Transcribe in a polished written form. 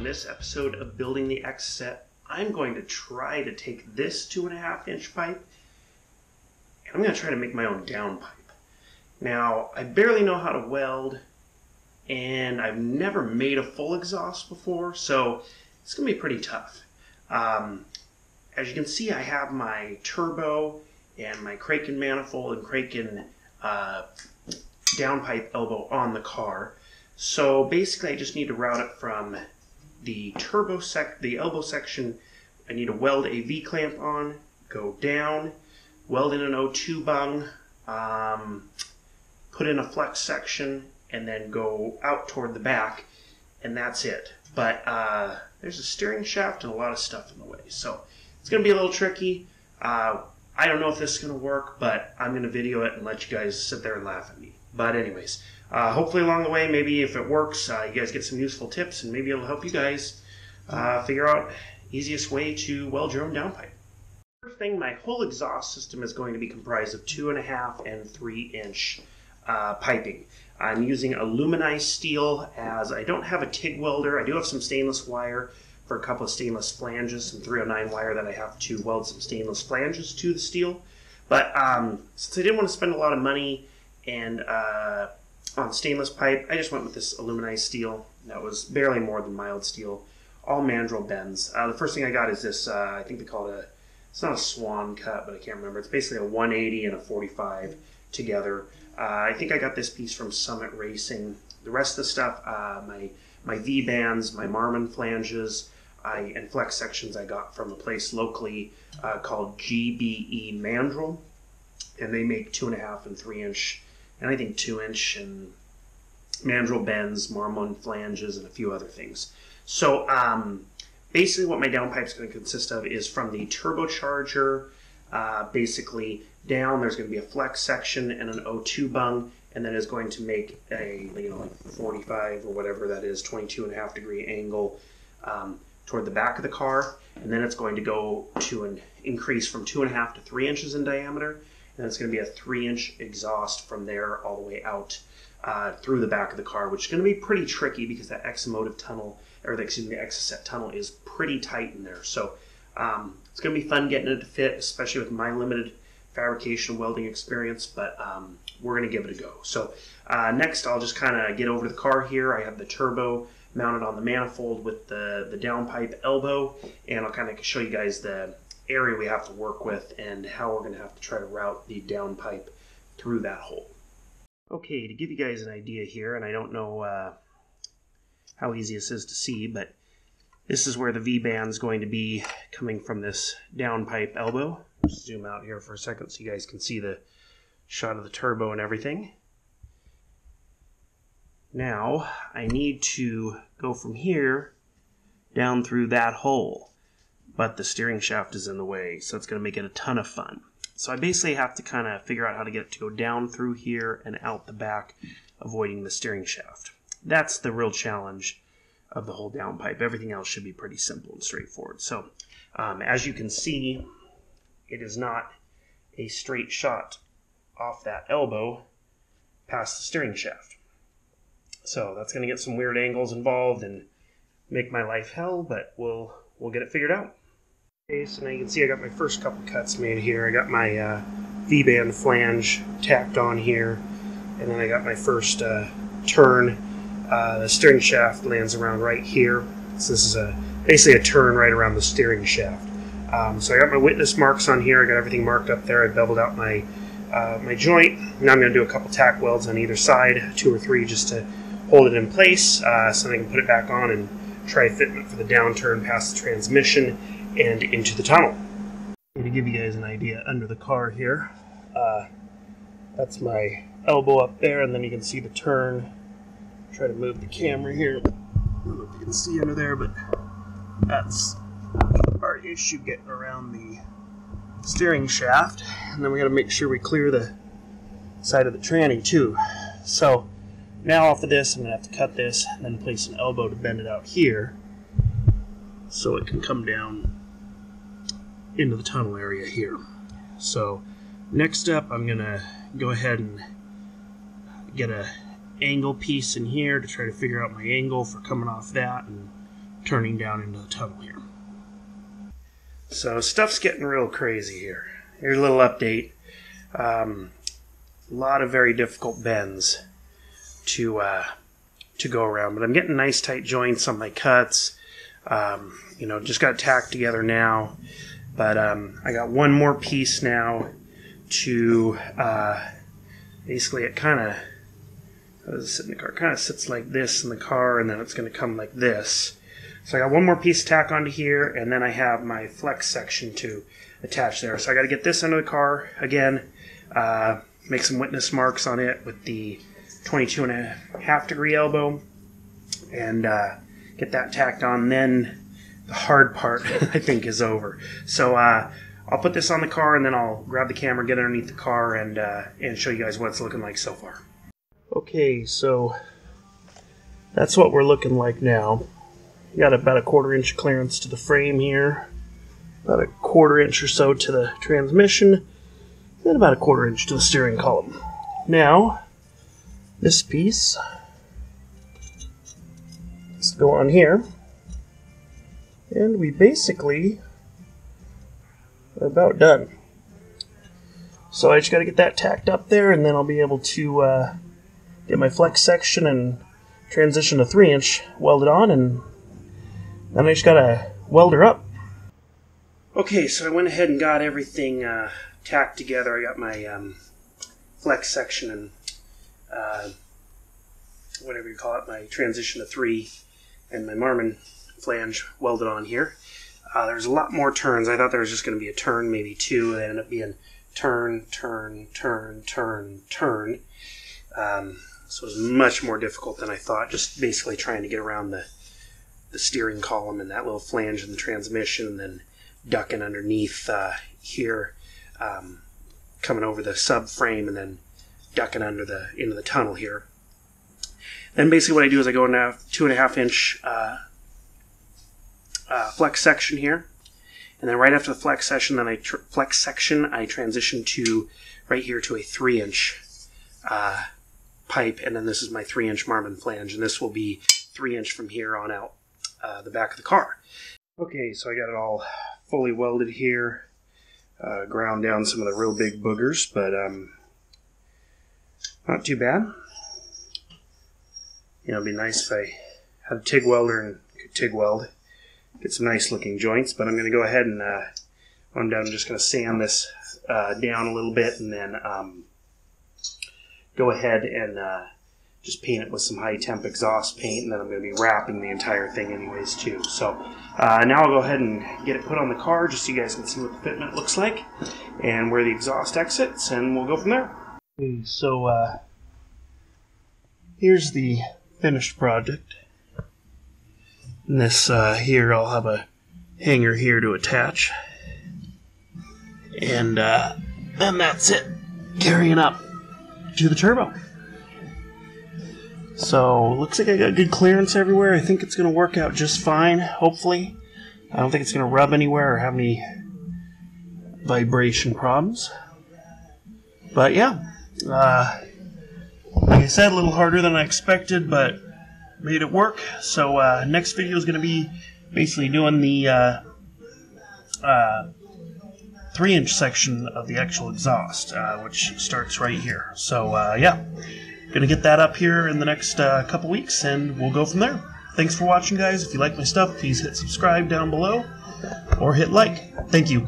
On this episode of Building the Exocet, I'm going to try to take this 2.5-inch pipe and I'm going to try to make my own downpipe. Now, I barely know how to weld and I've never made a full exhaust before, so it's going to be pretty tough. As you can see, I have my turbo and my Kraken Manifold and Kraken downpipe elbow on the car. So basically I just need to route it from the the elbow section. I need to weld a V-clamp on, go down, weld in an O2 bung, put in a flex section, and then go out toward the back, and that's it. But there's a steering shaft and a lot of stuff in the way, so it's going to be a little tricky. I don't know if this is going to work, but I'm going to video it and let you guys sit there and laugh at me. But anyways, hopefully along the way, maybe if it works, you guys get some useful tips, and maybe it'll help you guys figure out easiest way to weld your own downpipe. First thing, my whole exhaust system is going to be comprised of 2.5 and 3-inch piping. I'm using aluminized steel, as I don't have a TIG welder. I do have some stainless wire for a couple of stainless flanges, some 309 wire that I have to weld some stainless flanges to the steel. But since I didn't want to spend a lot of money and on stainless pipe, I just went with this aluminized steel that was barely more than mild steel, all Mandrel Bends. The first thing I got is this, I think they call it it's not a swan cut, but I can't remember. It's basically a 180 and a 45 together. I think I got this piece from Summit Racing. The rest of the stuff, my V-bands, my Marmon flanges, and flex sections I got from a place locally called GBE Mandrel, and they make 2.5 and 3-inch, and I think 2-inch and Mandrel Bends, Marmon flanges, and a few other things. So basically what my downpipe is going to consist of is from the turbocharger, basically down, there's going to be a flex section and an O2 bung, and then is going to make a like 45 or whatever that is, 22.5 degree angle toward the back of the car, and then it's going to go to an increase from 2.5 to 3 inches in diameter, and it's going to be a 3-inch exhaust from there all the way out through the back of the car, which is going to be pretty tricky because that exomotive tunnel, or the Exocet tunnel, is pretty tight in there. So it's going to be fun getting it to fit, especially with my limited fabrication welding experience, but we're going to give it a go. So next I'll just kind of get over to the car here. I have the turbo mounted on the manifold with the downpipe elbow, and I'll kind of show you guys the area we have to work with and how we're going to have to try to route the downpipe through that hole. Okay, to give you guys an idea here, and I don't know how easy this is to see, but this is where the V-band is going to be coming from this downpipe elbow. Just zoom out here for a second so you guys can see the shot of the turbo and everything. Now, I need to go from here down through that hole, but the steering shaft is in the way, so it's going to make it a ton of fun. So I basically have to kind of figure out how to get it to go down through here and out the back, avoiding the steering shaft. That's the real challenge of the whole downpipe. Everything else should be pretty simple and straightforward. So as you can see, it is not a straight shot off that elbow past the steering shaft. So that's going to get some weird angles involved and make my life hell, but we'll get it figured out. Okay, so now you can see I got my first couple cuts made here. I got my V-band flange tacked on here, and then I got my first turn. The steering shaft lands around right here. So this is basically a turn right around the steering shaft. So I got my witness marks on here. I got everything marked up there. I beveled out my my joint. Now I'm going to do a couple tack welds on either side, 2 or 3, just to hold it in place, so I can put it back on and try fitting it for the downturn past the transmission and into the tunnel. To give you guys an idea, under the car here, that's my elbow up there, and then you can see the turn. Try to move the camera here. I don't know if you can see under there, but that's our issue getting around the steering shaft. And then we got to make sure we clear the side of the tranny too. So now off of this, I'm going to have to cut this and then place an elbow to bend it out here so it can come down into the tunnel area here. So next up, I'm going to go ahead and get a angle piece in here to try to figure out my angle for coming off that and turning down into the tunnel here. So stuff's getting real crazy here. Here's a little update. A lot of very difficult bends to go around, but I'm getting nice tight joints on my cuts. You know, just got tacked together now, but I got one more piece now to basically it kind of, how does it sit in the car? It kind of sits like this in the car, and then it's going to come like this. So I got one more piece to tack onto here, and then I have my flex section to attach there. So I got to get this under the car again, make some witness marks on it with the 22.5 degree elbow, and get that tacked on. Then the hard part, I think, is over. So I'll put this on the car, and then I'll grab the camera, get underneath the car, and show you guys what it's looking like so far. Okay, so that's what we're looking like now. Got about a 1/4 inch clearance to the frame here, about a 1/4 inch or so to the transmission, and about a 1/4 inch to the steering column. Now, this piece has to go on here, and we basically are about done. So I just got to get that tacked up there, and then I'll be able to get my flex section and transition to 3-inch welded on, and then I just got to weld her up. Okay, so I went ahead and got everything tacked together. I got my flex section and whatever you call it, my transition to 3, and my Marmon flange welded on here. There's a lot more turns. I thought there was just going to be a turn, maybe 2. They ended up being turn, turn, turn, turn, turn. So it was much more difficult than I thought, just basically trying to get around the steering column and that little flange in the transmission, and then ducking underneath here, coming over the subframe, and then ducking into the tunnel here. Then basically what I do is I go into 2.5 inch flex section here, and then right after the flex section, I transition to right here to a 3-inch pipe, and then this is my 3-inch Marmon flange, and this will be 3-inch from here on out the back of the car. Okay, so I got it all fully welded here, ground down some of the real big boogers, but not too bad. You know, it'd be nice if I had a TIG welder and could TIG weld, get some nice looking joints, but I'm going to go ahead and I'm just going to sand this down a little bit, and then go ahead and just paint it with some high temp exhaust paint, and then I'm going to be wrapping the entire thing anyways too. So now I'll go ahead and get it put on the car just so you guys can see what the fitment looks like and where the exhaust exits, and we'll go from there. Okay, so here's the finished project. And this here, I'll have a hanger here to attach, and then that's it, carrying up to the turbo. So, looks like I got good clearance everywhere. I think it's going to work out just fine, hopefully. I don't think it's going to rub anywhere or have any vibration problems. But yeah, like I said, a little harder than I expected, but made it work. So next video is going to be basically doing the 3-inch section of the actual exhaust, which starts right here. So yeah, gonna get that up here in the next couple weeks, and we'll go from there. Thanks for watching, guys. If you like my stuff, please hit subscribe down below or hit like. Thank you.